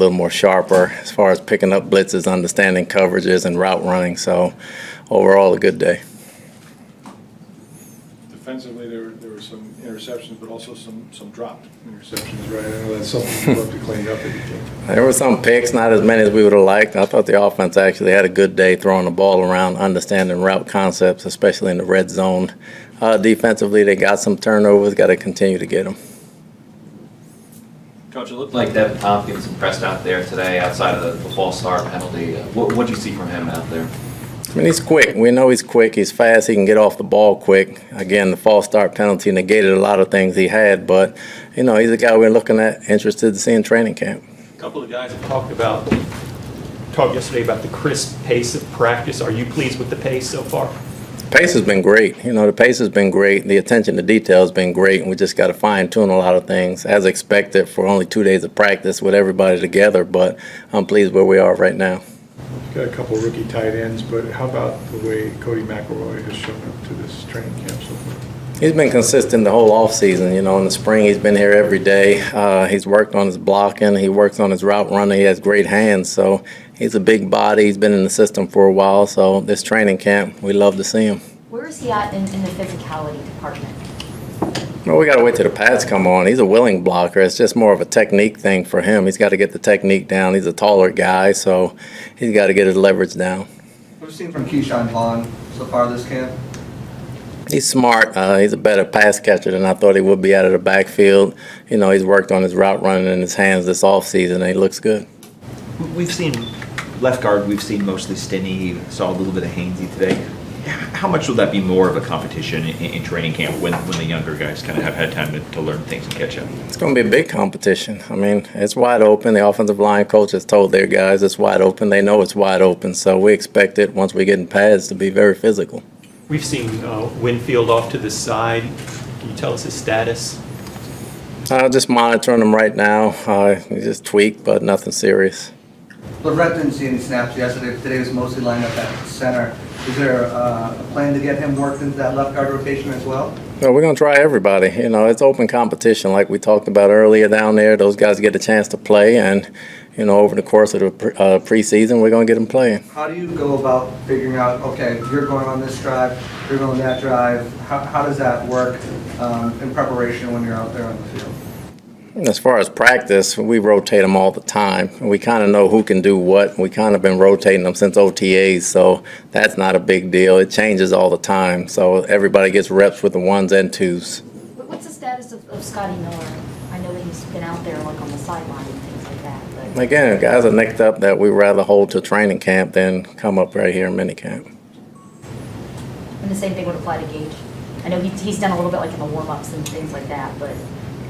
a little more sharper as far as picking up blitzes, understanding coverages, and route running. So overall, a good day. Defensively, there were some interceptions, but also some dropped interceptions, right? I know that's something you'd love to clean up if you can. There were some picks, not as many as we would have liked. I thought the offense actually had a good day throwing the ball around, understanding route concepts, especially in the red zone. Defensively, they got some turnovers, got to continue to get them. Coach, it looked like Devin Tompkins impressed out there today outside of the false start penalty. What did you see from him out there? I mean, he's quick. We know he's quick. He's fast. He can get off the ball quick. Again, the false start penalty negated a lot of things he had, but, you know, he's a guy we're looking at, interested to see in training camp. A couple of guys have talked yesterday about the crisp pace of practice. Are you pleased with the pace so far? Pace has been great. You know, the pace has been great. The attention to detail has been great, and we just got to fine-tune a lot of things, as expected, for only 2 days of practice with everybody together, but I'm pleased where we are right now. You've got a couple of rookie tight ends, but how about the way Cody Mcilroy has shown up to this training camp so far? He's been consistent the whole offseason. You know, in the spring he's been here every day. He's worked on his blocking. He works on his route running. He has great hands, so he's a big body. He's been in the system for a while, so this training camp, we love to see him. Where is he at in the physicality department? Well, we got to wait till the pads come on. He's a willing blocker. It's just more of a technique thing for him. He's got to get the technique down. He's a taller guy, so he's got to get his leverage down. What have you seen from Keyshawn Vaughn so far this camp? He's smart. He's a better pass catcher than I thought he would be out of the backfield. You know, he's worked on his route running in his hands this offseason, and he looks good. We've seen left guard, we've seen mostly Stinney, saw a little bit of Hainsey today. How much will that be more of a competition in training camp when the younger guys kind of have had time to learn things and catch up? It's going to be a big competition. I mean, it's wide open. The offensive line coach has told their guys it's wide open. They know it's wide open, so we expect it, once we get in pads, to be very physical. We've seen Winfield off to the side. Can you tell us his status? Just monitoring him right now. He just tweaked, but nothing serious. Lorette didn't see any snaps yesterday. Today was mostly lined up at center. Is there a plan to get him worked into that left guard rotation as well? No, we're going to try everybody. You know, it's open competition like we talked about earlier down there. Those guys get a chance to play, and, you know, over the course of the preseason, we're going to get them playing. How do you go about figuring out, okay, you're going on this drive, you're going on that drive? How does that work in preparation when you're out there on the field? As far as practice, we rotate them all the time. We kind of know who can do what. We kind of been rotating them since OTAs, so that's not a big deal. It changes all the time, so everybody gets reps with the ones and twos. What's the status of Scottie Miller? I know that he's been out there like on the sideline and things like that. But Again, guys are nicked up that we'd rather hold to training camp than come up right here in minicamp. And the same thing would apply to Gage. I know he's done a little bit like in the warm-ups and things like that, but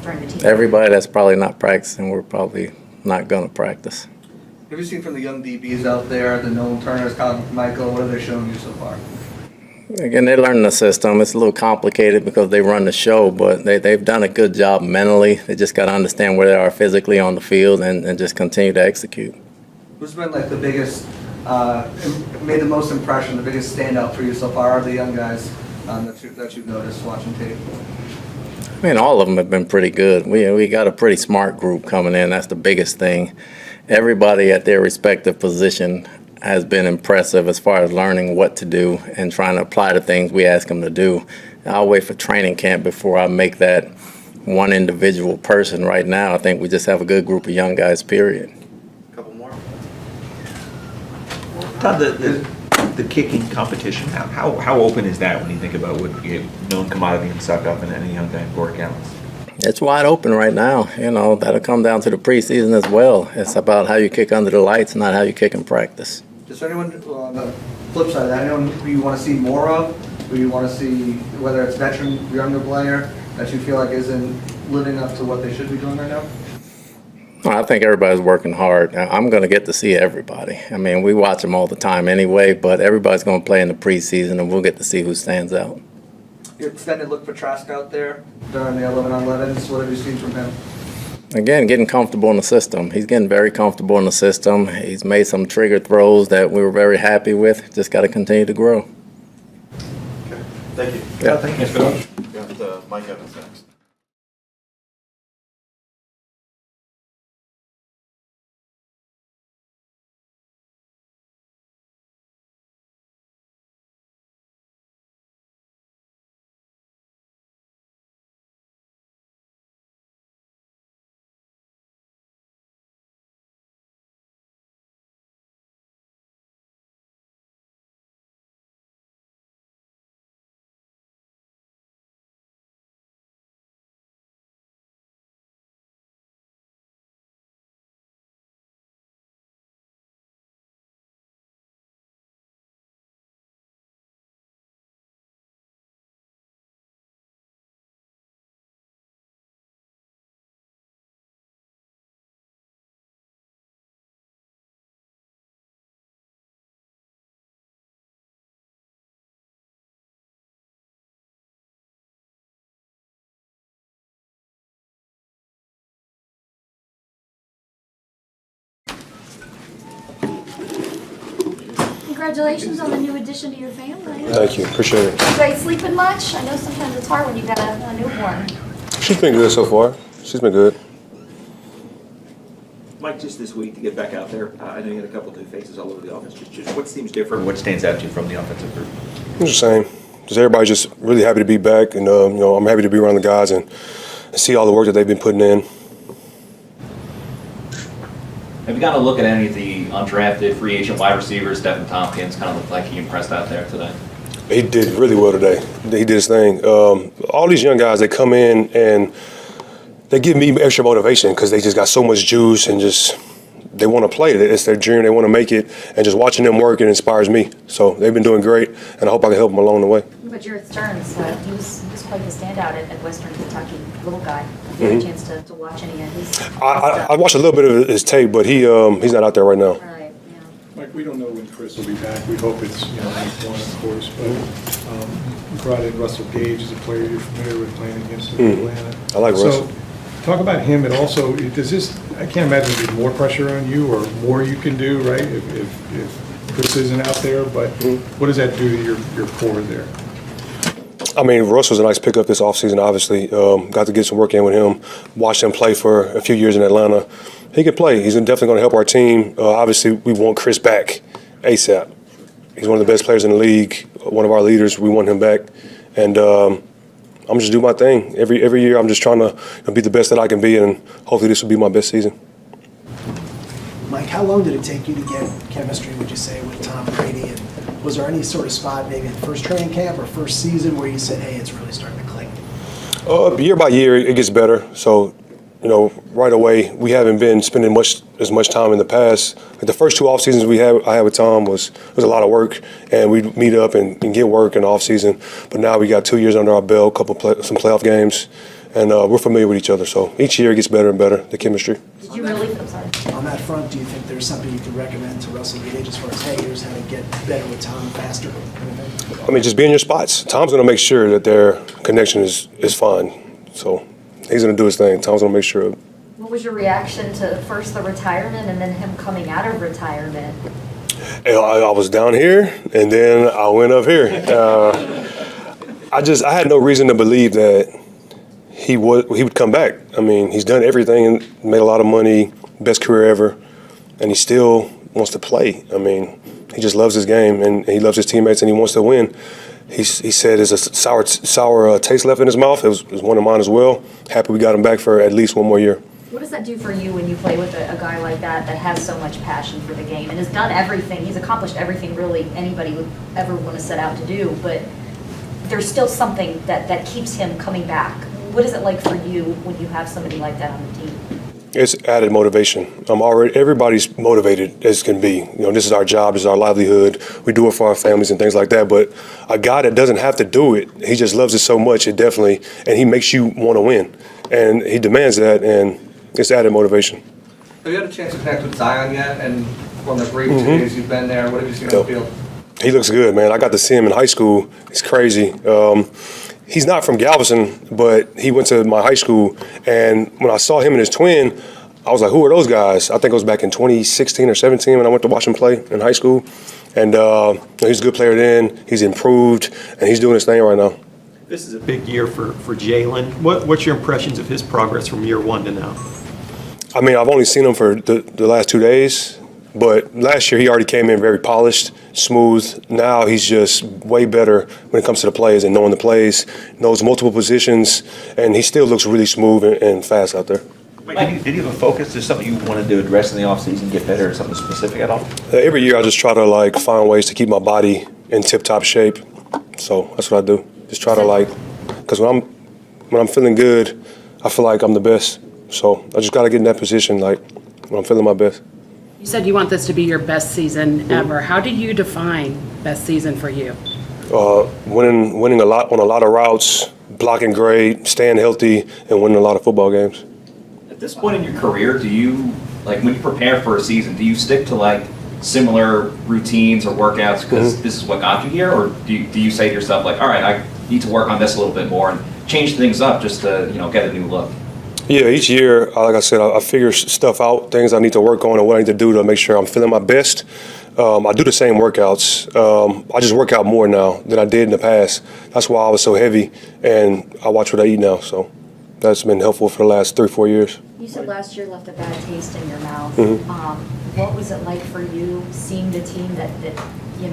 during the team. Everybody that's probably not practicing, we're probably not going to practice. Have you seen from the young DBs out there, the Nolan Turners, Todd Michael, what have they shown you so far? Again, they're learning the system. It's a little complicated because they run the show, but they've done a good job mentally. They just got to understand where they are physically on the field and just continue to execute. Who's been like the biggest, made the most impression, the biggest standout for you so far? Are the young guys that you've noticed watching tape? I mean, all of them have been pretty good. We got a pretty smart group coming in. That's the biggest thing. Everybody at their respective position has been impressive as far as learning what to do and trying to apply the things we ask them to do. I'll wait for training camp before I make that one individual person. Right now, I think we just have a good group of young guys, period. A couple more. Todd, the kicking competition, how open is that when you think about what known commodity and suck up and any young guy in Gord Gallons? It's wide open right now. You know, that'll come down to the preseason as well. It's about how you kick under the lights, not how you kick in practice. Is there anyone on the flip side of that, anyone who you want to see more of, who you want to see, whether it's veteran, younger player, that you feel like isn't living up to what they should be doing right now? I think everybody's working hard. I'm going to get to see everybody. I mean, we watch them all the time anyway, but everybody's going to play in the preseason, and we'll get to see who stands out. Your extended look for Trask out there during the 11-on-11s, what have you seen from him? Again, getting comfortable in the system. He's getting very comfortable in the system. He's made some trigger throws that we were very happy with. Just got to continue to grow. Okay. Thank you. Yeah, thank you. Coach. Got Mike Evans next. Congratulations on the new addition to your family. Thank you. Appreciate it. You guys sleeping much? I know sometimes it's hard when you got a newborn. She's been good so far. She's been good. Mike, just this week to get back out there, I know you had a couple new faces all over the offense. Just what seems different? What stands out to you from the offensive group? It's the same. Just everybody's just really happy to be back, and I'm happy to be around the guys and see all the work that they've been putting in. Have you got to look at any of the undrafted free agent wide receivers? Stephen Tompkins kind of looked like he impressed out there today. He did really well today. He did his thing. All these young guys, they come in and they give me extra motivation because they just got so much juice and just they want to play. It's their dream. They want to make it. And just watching them work, it inspires me. So they've been doing great, and I hope I can help them along the way. But Jared Stearns, he was quite the standout at Western Kentucky, little guy. Have you had a chance to watch any of his I watched a little bit of his tape, but he's not out there right now. All right, yeah. Mike, we don't know when Chris will be back. We hope it's, week one, of course, but we brought in Russell Gage as a player you're familiar with playing against him in Atlanta. I like Russell. So, talk about him, and also, does this, I can't imagine there's more pressure on you or more you can do, right, if Chris isn't out there, but what does that do to your core there? I mean, Russ was a nice pickup this offseason, obviously. Got to get some work in with him. Watched him play for a few years in Atlanta. He can play. He's definitely going to help our team. Obviously, we want Chris back ASAP. He's one of the best players in the league, one of our leaders. We want him back. And I'm just do my thing. Every year I'm just trying to be the best that I can be, and hopefully this will be my best season. Mike, how long did it take you to get chemistry, would you say, with Tom Brady? And was there any sort of spot, maybe in the first training camp or first season, where you said, hey, it's really starting to click? Year by year, it gets better. So, right away, we haven't been spending as much time in the past. Like the first two off seasons I had with Tom was a lot of work, and we'd meet up and get work in the off season. But now we got 2 years under our belt, some playoff games, and we're familiar with each other. So each year it gets better and better, the chemistry. Did you really? I'm sorry. On that front, do you think there's something you could recommend to Russell Gage as far as, hey, here's how to get better with Tom faster? Kind of thing? I mean, just be in your spots. Tom's going to make sure that their connection is fine. So he's going to do his thing. Tom's going to make sure. What was your reaction to first the retirement and then him coming out of retirement? I was down here, and then I went up here. I had no reason to believe that he would come back. I mean, he's done everything and made a lot of money, best career ever, and he still wants to play. I mean, he just loves his game, and he loves his teammates, and he wants to win. He said there's a sour taste left in his mouth. It was one of mine as well. Happy we got him back for at least one more year. What does that do for you when you play with a guy like that has so much passion for the game and has done everything? He's accomplished everything really anybody would ever want to set out to do, but there's still something that keeps him coming back. What is it like for you when you have somebody like that on the team? It's added motivation. Everybody's motivated as can be. This is our job, this is our livelihood. We do it for our families and things like that. But a guy that doesn't have to do it, he just loves it so much, and he makes you want to win. And he demands that, and it's added motivation. Have you had a chance to connect with Zion yet? And from the brief 2 days you've been there, what have you seen on the field? He looks good, man. I got to see him in high school. It's crazy. He's not from Galveston, but he went to my high school. And when I saw him and his twin, I was like, who are those guys? I think it was back in 2016 or 17 when I went to watch him play in high school. And he's a good player then. He's improved, and he's doing his thing right now. This is a big year for Jalen. What's your impressions of his progress from year one to now? I mean, I've only seen him for the last 2 days. But last year, he already came in very polished, smooth. Now he's just way better when it comes to the plays and knowing the plays, knows multiple positions, and he still looks really smooth and fast out there. Did you have a focus? Is something you wanted to address in the offseason, get better, or something specific at all? Every year, I just try to find ways to keep my body in tip-top shape. So that's what I do. Just try to because when I'm feeling good, I feel like I'm the best. So I just got to get in that position when I'm feeling my best. You said you want this to be your best season ever. How do you define best season for you? Winning a lot on a lot of routes, blocking great, staying healthy, and winning a lot of football games. At this point in your career, do you, when you prepare for a season, do you stick to similar routines or workouts because this is what got you here? Or do you say to yourself, all right, I need to work on this a little bit more and change things up just to, get a new look? Yeah, each year, like I said, I figure stuff out, things I need to work on and what I need to do to make sure I'm feeling my best. I do the same workouts. I just work out more now than I did in the past. That's why I was so heavy, and I watch what I eat now. So that's been helpful for the last 3-4 years. You said last year left a bad taste in your mouth. Mm-hmm. What was it like for you seeing the team that you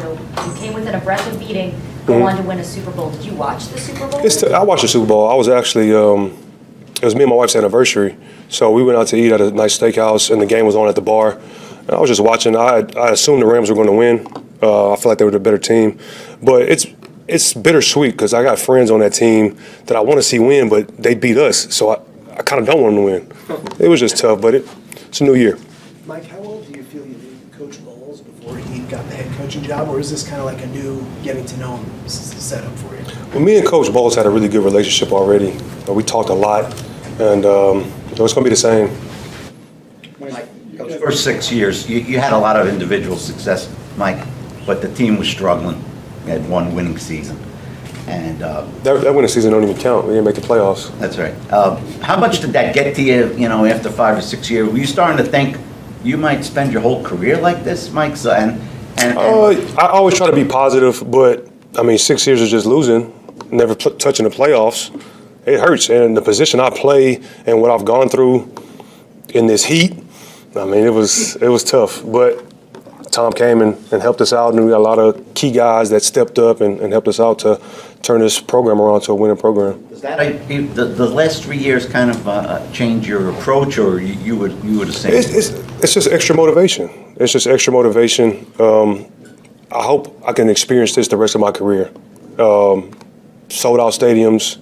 came within a breath of beating, go Mm-hmm. on to win a Super Bowl? Did you watch the Super Bowl? I watched the Super Bowl. I was actually, it was me and my wife's anniversary. So we went out to eat at a nice steakhouse, and the game was on at the bar. And I was just watching. I assumed the Rams were going to win. I feel like they were the better team. But it's bittersweet because I got friends on that team that I want to see win, but they beat us. So I kind of don't want them to win. It was just tough, but it's a new year. Mike, how well do you feel you knew Coach Bowles before he got the head coaching job, or is this kind of like a new getting to know him setup for you? Well, me and Coach Bowles had a really good relationship already. We talked a lot, and it's going to be the same. Those first 6 years, you had a lot of individual success, Mike, but the team was struggling. You had one winning season. And That winning season don't even count. We didn't make the playoffs. that's right. How much did that get to you, after 5 or 6 years? Were you starting to think you might spend your whole career like this, Mike? So, I always try to be positive, but, 6 years of just losing, never touching the playoffs, it hurts. And the position I play and what I've gone through in this heat, it was tough. But Tom came and helped us out, and we got a lot of key guys that stepped up and helped us out to turn this program around to a winning program. does that, the last 3 years kind of change your approach, or you would have said? It's just extra motivation. It's just extra motivation. I hope I can experience this the rest of my career. Sold out stadiums,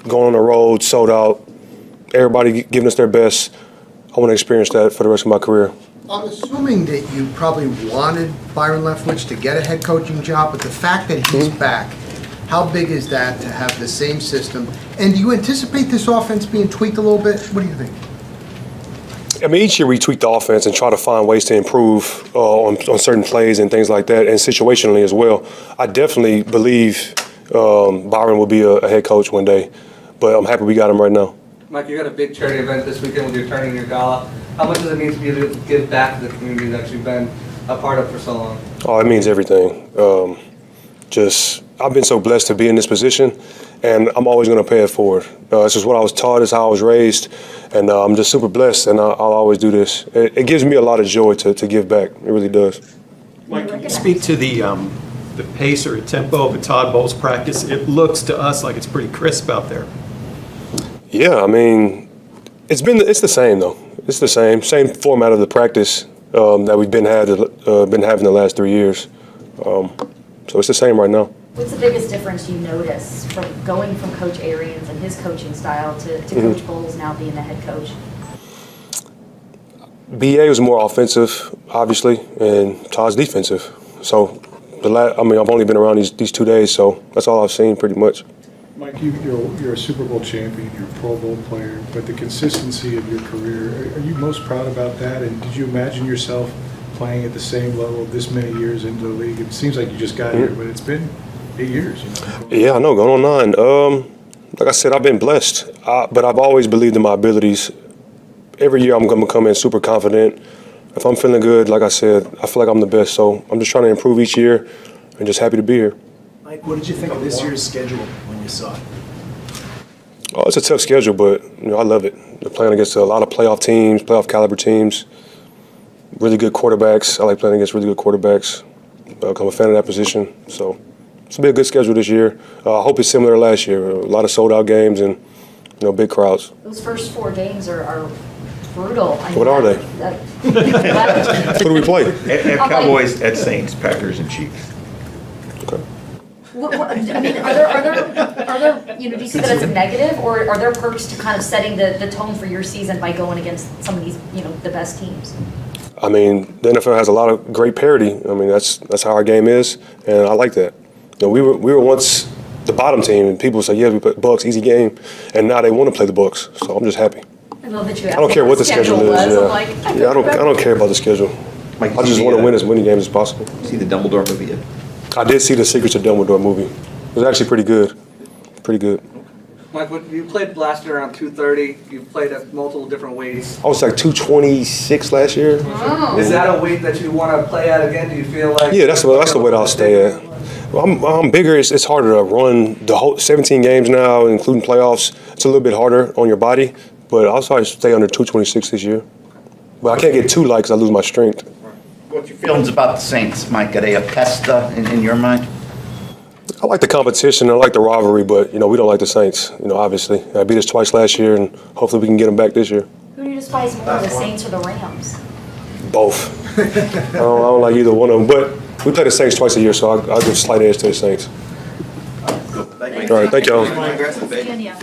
going on the road, sold out, everybody giving us their best. I want to experience that for the rest of my career. I'm assuming that you probably wanted Byron Leftwich to get a head coaching job, but the fact that he's back, how big is that to have the same system? And do you anticipate this offense being tweaked a little bit? What do you think? Each year we tweak the offense and try to find ways to improve on certain plays and things like that, and situationally as well. I definitely believe Byron will be a head coach one day, but I'm happy we got him right now. Mike, you got a big charity event this weekend with your turning your gala. How much does it mean to you to give back to the community that you've been a part of for so long? Oh, it means everything. I've been so blessed to be in this position, and I'm always going to pay it forward. This is what I was taught, this is how I was raised, and I'm just super blessed, and I'll always do this. It gives me a lot of joy to give back. It really does. Mike, can you speak to the pace or tempo of a Todd Bowles practice? It looks to us like it's pretty crisp out there. Yeah, it's the same though. It's the same format of the practice that we've been having the last 3 years. So it's the same right now. What's the biggest difference you notice from going from Coach Arians and his coaching style to Coach Bowles now being the head coach? BA was more offensive, obviously, and Todd's defensive. So I've only been around these 2 days, so that's all I've seen pretty much. Mike, you're a Super Bowl champion, you're a Pro Bowl player, but the consistency of your career, are you most proud about that? And did you imagine yourself playing at the same level this many years into the league? It seems like you just got here, but it's been 8 years. Yeah, I know, going on 9. Like I said, I've been blessed, but I've always believed in my abilities. Every year I'm going to come in super confident. If I'm feeling good, like I said, I feel like I'm the best. So I'm just trying to improve each year and just happy to be here. Mike, what did you think of this year's schedule when you saw it? Oh, it's a tough schedule, but I love it. They're playing against a lot of playoff teams, playoff caliber teams, really good quarterbacks. I like playing against really good quarterbacks. I'm a fan of that position. So it's be a good schedule this year. I hope it's similar to last year. A lot of sold-out games and big crowds. Those first 4 games are brutal. What are they? Who do we play? At Cowboys, at Saints, Packers, and Chiefs. Okay. Are there, do you see that as a negative, or are there perks to kind of setting the tone for your season by going against some of these, the best teams? The NFL has a lot of great parity. That's how our game is, and I like that. We were once the bottom team, and people say, yeah, we put Bucs, easy game, and now they want to play the Bucs. So I'm just happy. I love that you I don't care what the schedule is. I don't care about the schedule. Mike, I just want to win as many games as possible. See the Dumbledore movie yet? I did see the Secrets of Dumbledore movie. It was actually pretty good. Pretty good. Mike, you played last year around 230. You've played at multiple different weights. I was like 226 last year. Is that a weight that you want to play at again? Do you feel like? Yeah, that's the weight I'll stay at. Well, I'm bigger. It's harder to run the whole 17 games now, including playoffs. It's a little bit harder on your body, but I'll try to stay under 226 this year. But I can't get too light because I lose my strength. What's your feelings about the Saints, Mike? Are they a pest in your mind? I like the competition. I like the rivalry, but, we don't like the Saints, obviously. I beat us twice last year, and hopefully we can get them back this year. Who do you despise more, the Saints or the Rams? Both. I don't like either one of them, but we play the Saints twice a year, so I'll give a slight edge to the Saints. All right, thank y'all. Virginia.